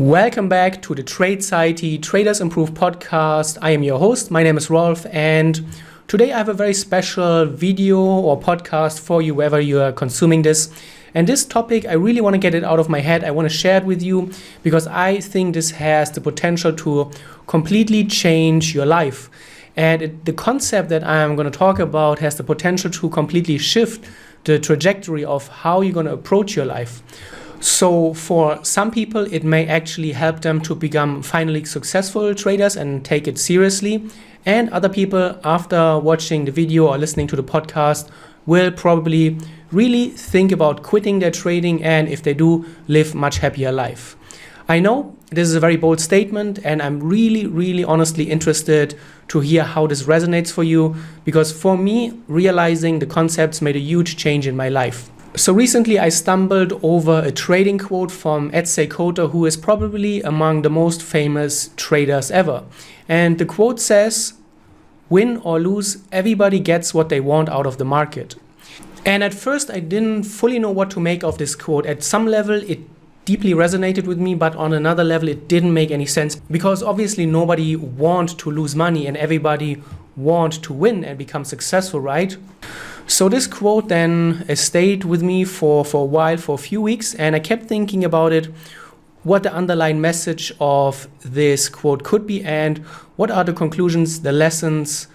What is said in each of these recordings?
Welcome back to the Tradeciety Traders Improve podcast. I am your host. My name is Rolf, and today I have a very special video or podcast for you, wherever you are consuming this. And this topic, I really want to get it out of my head. I want to share it with you because I think this has the potential to completely change your life. And the concept that I'm going to talk about has the potential to completely shift the trajectory of how you're going to approach your life. So for some people, it may actually help them to become finally successful traders and take it seriously. And other people, after watching the video or listening to the podcast, will probably really think about quitting their trading, and if they do, live much happier life. I know this is a very bold statement, and I'm really honestly interested to hear how this resonates for you, because for me, realizing the concepts made a huge change in my life. So recently I stumbled over a trading quote from Ed Seykota, who is probably among the most famous traders ever. And the quote says, "Win or lose, everybody gets what they want out of the market." And at first I didn't fully know what to make of this quote. At some level it deeply resonated with me, but on another level it didn't make any sense, because obviously nobody wants to lose money and everybody wants to win and become successful, right? So this quote then stayed with me for a while, for a few weeks, and I kept thinking about it, what the underlying message of this quote could be, and what are the conclusions, the lessons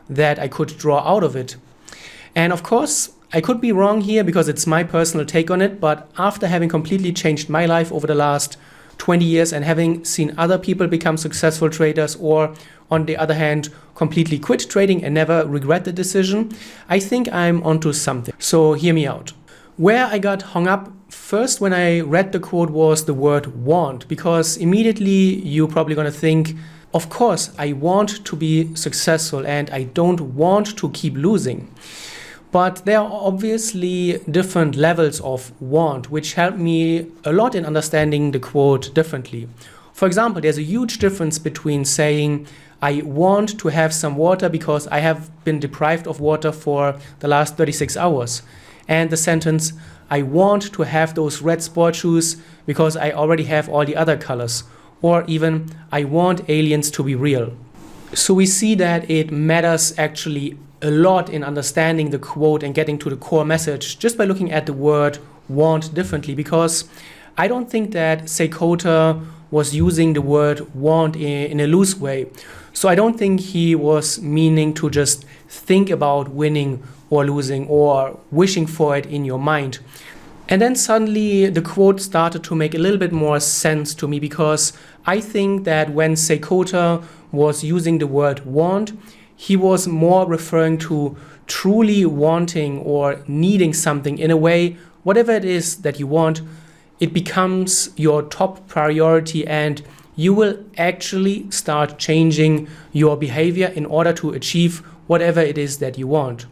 that I could draw out of it. And of course, I could be wrong here because it's my personal take on it, but after having completely changed my life over the last 20 years and having seen other people become successful traders, or on the other hand, completely quit trading and never regret the decision, I think I'm onto something. So hear me out. Where I got hung up first when I read the quote was the word want, because immediately you're probably going to think, of course, I want to be successful and I don't want to keep losing. But there are obviously different levels of want, which help me a lot in understanding the quote differently. For example, there's a huge difference between saying, I want to have some water because I have been deprived of water for the last 36 hours. And the sentence, I want to have those red sport shoes because I already have all the other colors. Or even, I want aliens to be real. So we see that it matters actually a lot in understanding the quote and getting to the core message just by looking at the word want differently, because I don't think that Seykota was using the word want in a loose way. So I don't think he was meaning to just think about winning or losing or wishing for it in your mind. And then suddenly the quote started to make a little bit more sense to me, because I think that when Seykota was using the word want, he was more referring to truly wanting or needing something. In a way, whatever it is that you want, it becomes your top priority, and you will actually start changing your behavior in order to achieve whatever it is that you want.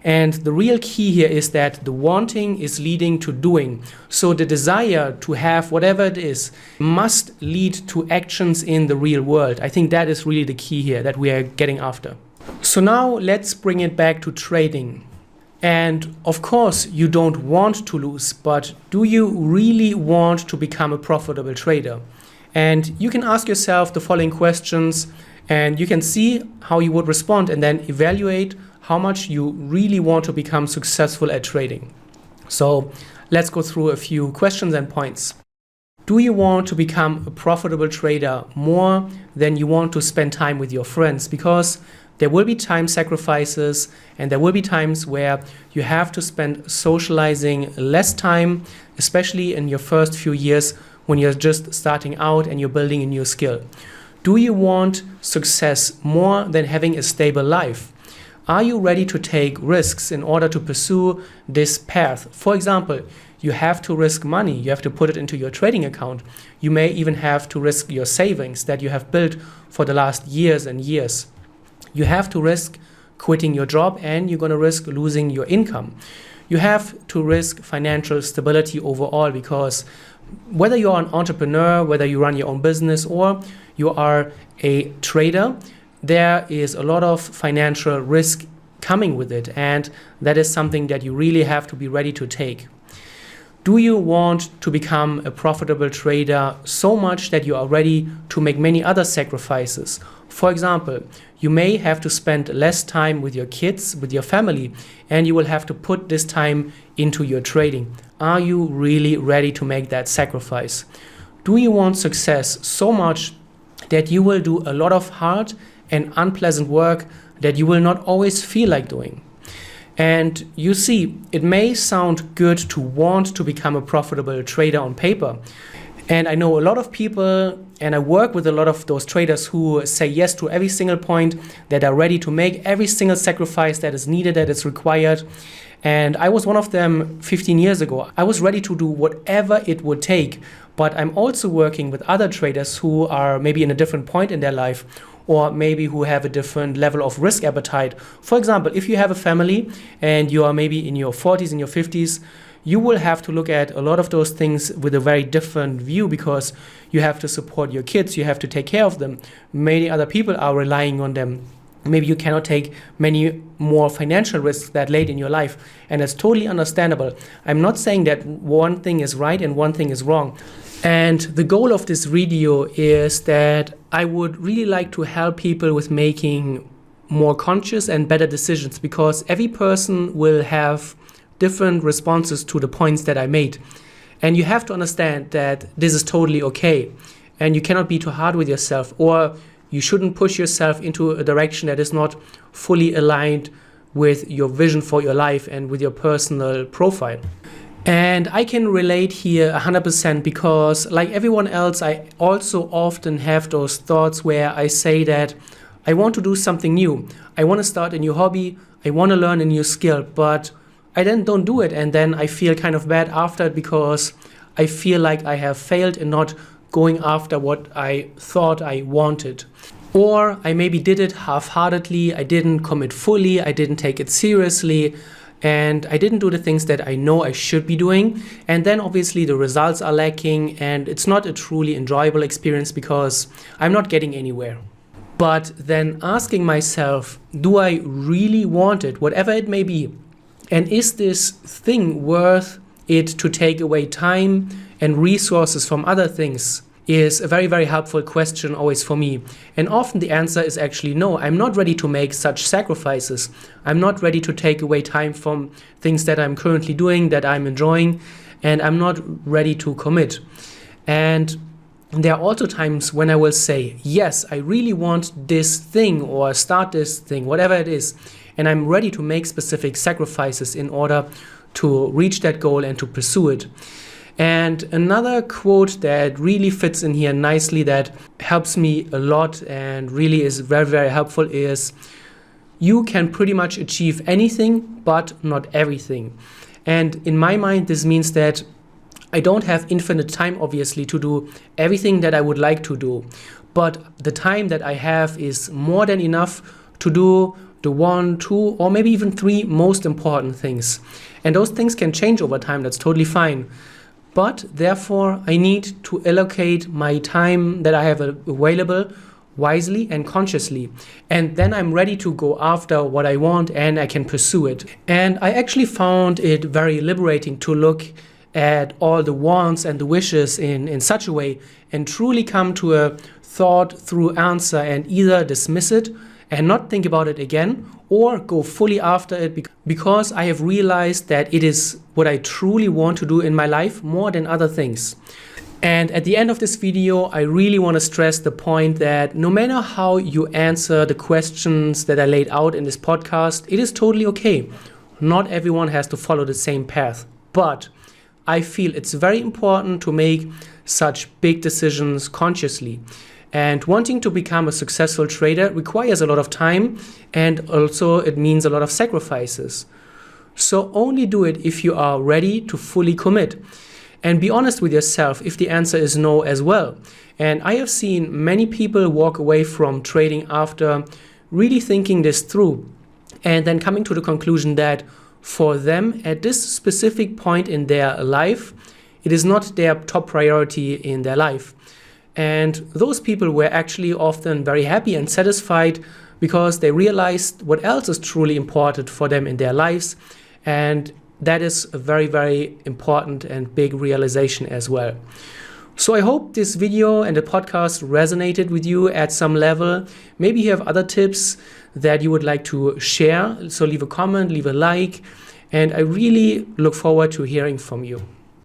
And the real key here is that the wanting is leading to doing. So the desire to have whatever it is must lead to actions in the real world. I think that is really the key here that we are getting after. So now let's bring it back to trading. And of course, you don't want to lose, but do you really want to become a profitable trader? And you can ask yourself the following questions, and you can see how you would respond and then evaluate how much you really want to become successful at trading. So let's go through a few questions and points. Do you want to become a profitable trader more than you want to spend time with your friends? Because there will be time sacrifices, and there will be times where you have to spend socializing less time, especially in your first few years when you're just starting out and you're building a new skill. Do you want success more than having a stable life? Are you ready to take risks in order to pursue this path? For example, you have to risk money. You have to put it into your trading account. You may even have to risk your savings that you have built for the last years and years. You have to risk quitting your job, and you're going to risk losing your income. You have to risk financial stability overall, because whether you're an entrepreneur, whether you run your own business, or you are a trader, there is a lot of financial risk coming with it, and that is something that you really have to be ready to take. Do you want to become a profitable trader so much that you are ready to make many other sacrifices? For example, you may have to spend less time with your kids, with your family, and you will have to put this time into your trading. Are you really ready to make that sacrifice? Do you want success so much that you will do a lot of hard and unpleasant work that you will not always feel like doing? And you see, it may sound good to want to become a profitable trader on paper. And I know a lot of people, and I work with a lot of those traders who say yes to every single point, that are ready to make every single sacrifice that is needed, that is required. And I was one of them 15 years ago. I was ready to do whatever it would take. But I'm also working with other traders who are maybe in a different point in their life, or maybe who have a different level of risk appetite. For example, if you have a family and you are maybe in your 40s, in your 50s, you will have to look at a lot of those things with a very different view, because you have to support your kids, you have to take care of them. Many other people are relying on them. Maybe you cannot take many more financial risks that late in your life, and it's totally understandable. I'm not saying that one thing is right and one thing is wrong. And the goal of this video is that I would really like to help people with making more conscious and better decisions, because every person will have different responses to the points that I made. And you have to understand that this is totally okay. And you cannot be too hard with yourself, or you shouldn't push yourself into a direction that is not fully aligned with your vision for your life and with your personal profile. And I can relate here 100%, because like everyone else, I also often have those thoughts where I say that I want to do something new. I want to start a new hobby. I want to learn a new skill, but I then don't do it. And then I feel kind of bad after it, because I feel like I have failed in not going after what I thought I wanted. Or I maybe did it half-heartedly. I didn't commit fully. I didn't take it seriously. And I didn't do the things that I know I should be doing. And then obviously the results are lacking, and it's not a truly enjoyable experience because I'm not getting anywhere. But then asking myself, do I really want it, whatever it may be? And is this thing worth it to take away time and resources from other things? Is a very, very helpful question always for me. And often the answer is actually no. I'm not ready to make such sacrifices. I'm not ready to take away time from things that I'm currently doing, that I'm enjoying, and I'm not ready to commit. And there are also times when I will say, yes, I really want this thing, or start this thing, whatever it is, and I'm ready to make specific sacrifices in order to reach that goal and to pursue it. And another quote that really fits in here nicely, that helps me a lot and really is very, very helpful, is you can pretty much achieve anything, but not everything. And in my mind, this means that I don't have infinite time, obviously, to do everything that I would like to do. But the time that I have is more than enough to do the 1, 2, or maybe even 3 most important things. And those things can change over time. That's totally fine. But therefore, I need to allocate my time that I have available wisely and consciously. And then I'm ready to go after what I want, and I can pursue it. And I actually found it very liberating to look at all the wants and the wishes in such a way, and truly come to a thought through answer, and either dismiss it and not think about it again, or go fully after it, because I have realized that it is what I truly want to do in my life more than other things. And at the end of this video, I really want to stress the point that no matter how you answer the questions that I laid out in this podcast, it is totally okay. Not everyone has to follow the same path, but I feel it's very important to make such big decisions consciously. And wanting to become a successful trader requires a lot of time, and also it means a lot of sacrifices. So only do it if you are ready to fully commit. And be honest with yourself if the answer is no as well. And I have seen many people walk away from trading after really thinking this through, and then coming to the conclusion that for them at this specific point in their life, it is not their top priority in their life. And those people were actually often very happy and satisfied, because they realized what else is truly important for them in their lives. And that is a very, very important and big realization as well. So I hope this video and the podcast resonated with you at some level. Maybe you have other tips that you would like to share. So leave a comment, leave a like, and I really look forward to hearing from you.